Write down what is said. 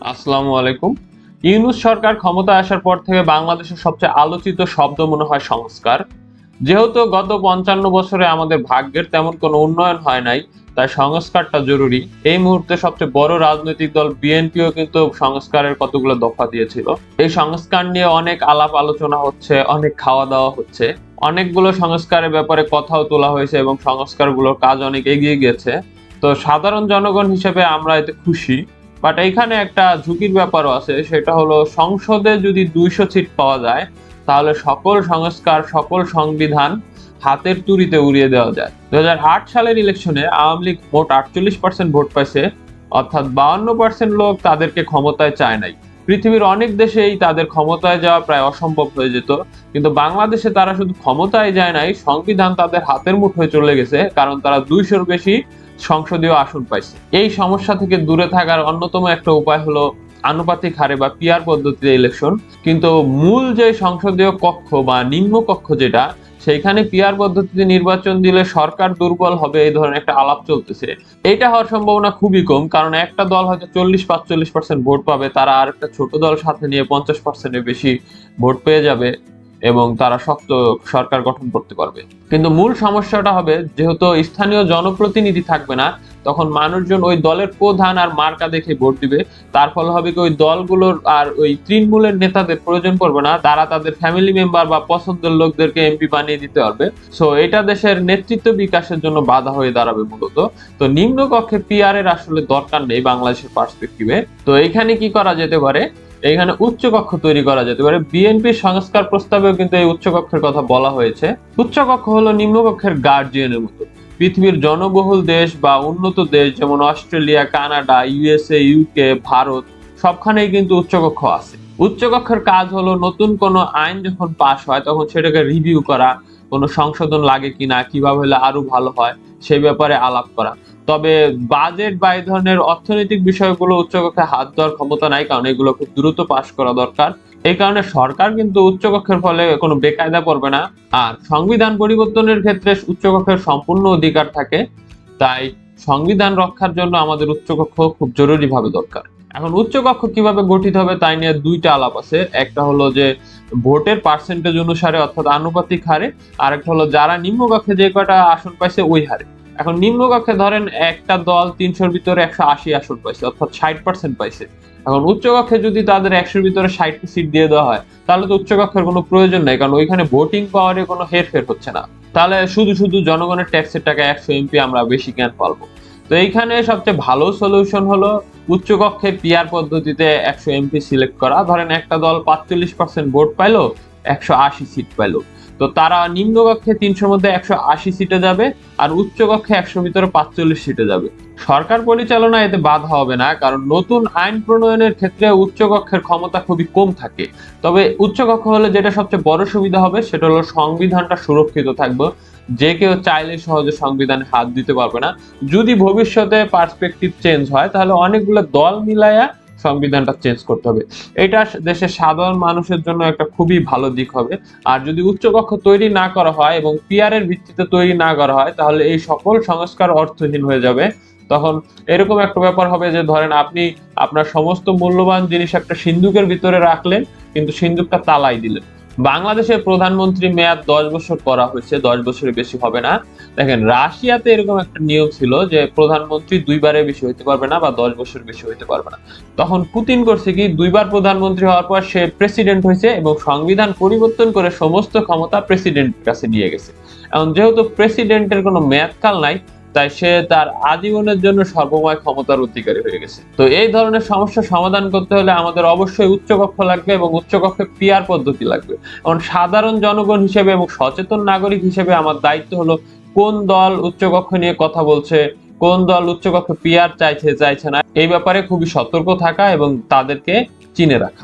আসসালামু আলাইকুম। ইউনূস সরকার ক্ষমতায় আসার পর থেকে বাংলাদেশের সবচেয়ে আলোচিত শব্দ মনে হয় সংস্কার। যেহেতু গত ৫৫ বছরে আমাদের ভাগ্যের তেমন কোনো উন্নয়ন হয় নাই, তাই সংস্কারটা জরুরি। এই মুহূর্তে সবচেয়ে বড় রাজনৈতিক দল বিএনপিও কিন্তু সংস্কারের কতগুলো দফা দিয়েছিল। এই সংস্কার নিয়ে অনেক আলাপ আলোচনা হচ্ছে, অনেক খাওয়া দাওয়া হচ্ছে, অনেকগুলো সংস্কারের ব্যাপারে কথাও তোলা হয়েছে এবং সংস্কারগুলোর কাজ অনেক এগিয়ে গেছে। তো সাধারণ জনগণ হিসেবে আমরা এতে খুশি। বাট এইখানে একটা ঝুঁকির ব্যাপারও আছে, সেটা হলো সংসদে যদি ২০০ সিট পাওয়া যায় তাহলে সকল সংস্কার, সকল সংবিধান হাতের তুড়িতে উড়িয়ে দেওয়া যায়। ২০০৮ সালের ইলেকশনে আওয়ামী লীগ মোট ৪৮% ভোট পাইছে, অর্থাৎ ৫২% লোক তাদেরকে ক্ষমতায় চায় নাই। পৃথিবীর অনেক দেশেই তাদের ক্ষমতায় যাওয়া প্রায় অসম্ভব হয়ে যেত, কিন্তু বাংলাদেশে তারা শুধু ক্ষমতায় যায় নাই, সংবিধান তাদের হাতের মুঠোয় চলে গেছে, কারণ তারা ২০০-র বেশি সংসদীয় আসন পাইছে। এই সমস্যা থেকে দূরে থাকার অন্যতম একটা উপায় হলো আনুপাতিক হারে বা পিআর পদ্ধতিতে ইলেকশন। কিন্তু মূল যে সংসদীয় কক্ষ বা নিম্ন কক্ষ যেটা, সেইখানে পিআর পদ্ধতিতে নির্বাচন দিলে সরকার দুর্বল হবে, এই ধরনের একটা আলাপ চলতেছে। এটা হওয়ার সম্ভাবনা খুবই কম, কারণ একটা দল হয়তো ৪০-৪৫% ভোট পাবে, তারা আর একটা ছোট দল সাথে নিয়ে ৫০%-এর বেশি ভোট পেয়ে যাবে এবং তারা শক্ত সরকার গঠন করতে পারবে। কিন্তু মূল সমস্যাটা হবে, যেহেতু স্থানীয় জনপ্রতিনিধি থাকবে না, তখন মানুষজন ওই দলের প্রধান আর মার্কা দেখে ভোট দিবে। তার ফলে হবে কি, ওই দলগুলোর আর ওই তৃণমূলের নেতাদের প্রয়োজন পড়বে না, তারা তাদের ফ্যামিলি মেম্বার বা পছন্দের লোকদেরকে এমপি বানিয়ে দিতে পারবে। সো এটা দেশের নেতৃত্ব বিকাশের জন্য বাধা হয়ে দাঁড়াবে মূলত। তো নিম্ন কক্ষে পিআর এর আসলে দরকার নেই বাংলাদেশের পার্সপেক্টিভে। তো এখানে কি করা যেতে পারে, এখানে উচ্চকক্ষ তৈরি করা যেতে পারে। বিএনপির সংস্কার প্রস্তাবেও কিন্তু এই উচ্চকক্ষের কথা বলা হয়েছে। উচ্চকক্ষ হলো নিম্নকক্ষের গার্জিয়ানের মতো। পৃথিবীর জনবহুল দেশ বা উন্নত দেশ যেমন Australia, Canada, USA, UK, Bharat, সবখানেই কিন্তু উচ্চকক্ষ আছে। উচ্চকক্ষের কাজ হলো নতুন কোনো আইন যখন পাস হয় তখন সেটাকে রিভিউ করা, কোনো সংশোধন লাগে কিনা, কিভাবে হলে আরো ভালো হয় সেই ব্যাপারে আলাপ করা। তবে বাজেট বা এই ধরনের অর্থনৈতিক বিষয়গুলো উচ্চকক্ষে হাত দেওয়ার ক্ষমতা নাই, কারণ এগুলো খুব দ্রুত পাস করা দরকার। এই কারণে সরকার কিন্তু উচ্চকক্ষের ফলে কোনো বেকায়দা পড়বে না। আর সংবিধান পরিবর্তনের ক্ষেত্রে উচ্চকক্ষের সম্পূর্ণ অধিকার থাকে, তাই সংবিধান রক্ষার জন্য আমাদের উচ্চকক্ষ খুব জরুরিভাবে দরকার। এখন উচ্চকক্ষ কিভাবে গঠিত হবে তাই নিয়ে দুইটা আলাপ আছে। একটা হলো যে ভোটের পার্সেন্টেজ অনুসারে, অর্থাৎ আনুপাতিক হারে, আর একটা হলো যারা নিম্নকক্ষে যে কয়টা আসন পাইছে ওই হারে। এখন নিম্নকক্ষে ধরেন একটা দল ৩০০-র ভিতরে ১৮০ আসন পাইছে, অর্থাৎ ৬০% পাইছে। এখন উচ্চকক্ষে যদি তাদের ১০০-র ভিতরে ৬০টি সিট দিয়ে দেওয়া হয় তাহলে তো উচ্চকক্ষের কোনো প্রয়োজন নাই, কারণ ওইখানে ভোটিং পাওয়ারে কোনো হেরফের হচ্ছে না। তাহলে শুধু শুধু জনগণের ট্যাক্সের টাকা ১০০ এমপি আমরা বেশি কেন পালবো? তো এইখানে সবচেয়ে ভালো সলিউশন হলো উচ্চকক্ষে পিআর পদ্ধতিতে ১০০ এমপি সিলেক্ট করা। ধরেন একটা দল ৪৫% ভোট পাইলো, ১৮০ সিট পাইলো, তো তারা নিম্নকক্ষে ৩০০-র মধ্যে ১৮০ সিটে যাবে আর উচ্চকক্ষে ১০০-র ভিতরে ৪৫ সিটে যাবে। সরকার পরিচালনা এতে বাধা হবে না, কারণ নতুন আইন প্রণয়নের ক্ষেত্রে উচ্চকক্ষের ক্ষমতা খুবই কম থাকে। তবে উচ্চকক্ষ হলে যেটা সবচেয়ে বড় সুবিধা হবে সেটা হলো সংবিধানটা সুরক্ষিত থাকবে, যে কেউ চাইলে সহজে সংবিধানে হাত দিতে পারবে না। যদি ভবিষ্যতে পার্সপেক্টিভ চেঞ্জ হয় তাহলে অনেকগুলো দল মিলায়া সংবিধানটা চেঞ্জ করতে হবে। এটা দেশের সাধারণ মানুষের জন্য একটা খুবই ভালো দিক হবে। আর যদি উচ্চকক্ষ তৈরি না করা হয় এবং পিআর এর ভিত্তিতে তৈরি না করা হয় তাহলে এই সকল সংস্কার অর্থহীন হয়ে যাবে। তখন এরকম একটা ব্যাপার হবে যে ধরেন আপনি আপনার সমস্ত মূল্যবান জিনিস একটা সিন্দুকের ভিতরে রাখলেন, কিন্তু সিন্দুকটা তালাই দিলেন। বাংলাদেশের প্রধানমন্ত্রী মেয়াদ ১০ বছর করা হয়েছে, ১০ বছরের বেশি হবে না। দেখেন রাশিয়াতে এরকম একটা নিয়ম ছিল যে প্রধানমন্ত্রী ২ বারের বেশি হইতে পারবে না বা ১০ বছর বেশি হইতে পারবে না। তখন পুতিন করছে কি, ২ বার প্রধানমন্ত্রী হওয়ার পর সে প্রেসিডেন্ট হয়েছে এবং সংবিধান পরিবর্তন করে সমস্ত ক্ষমতা প্রেসিডেন্টের কাছে নিয়ে গেছে। এখন যেহেতু প্রেসিডেন্টের কোনো মেয়াদকাল নাই, তাই সে তার আজীবনের জন্য সর্বময় ক্ষমতার অধিকারী হয়ে গেছে। তো এই ধরনের সমস্যা সমাধান করতে হলে আমাদের অবশ্যই উচ্চকক্ষ লাগবে এবং উচ্চকক্ষে পিআর পদ্ধতি লাগবে। কারণ সাধারণ জনগণ হিসেবে এবং সচেতন নাগরিক হিসেবে আমার দায়িত্ব হলো কোন দল উচ্চকক্ষ নিয়ে কথা বলছে, কোন দল উচ্চকক্ষে পিআর চাইছে না, এই ব্যাপারে খুবই সতর্ক থাকা এবং তাদেরকে চিনে রাখা।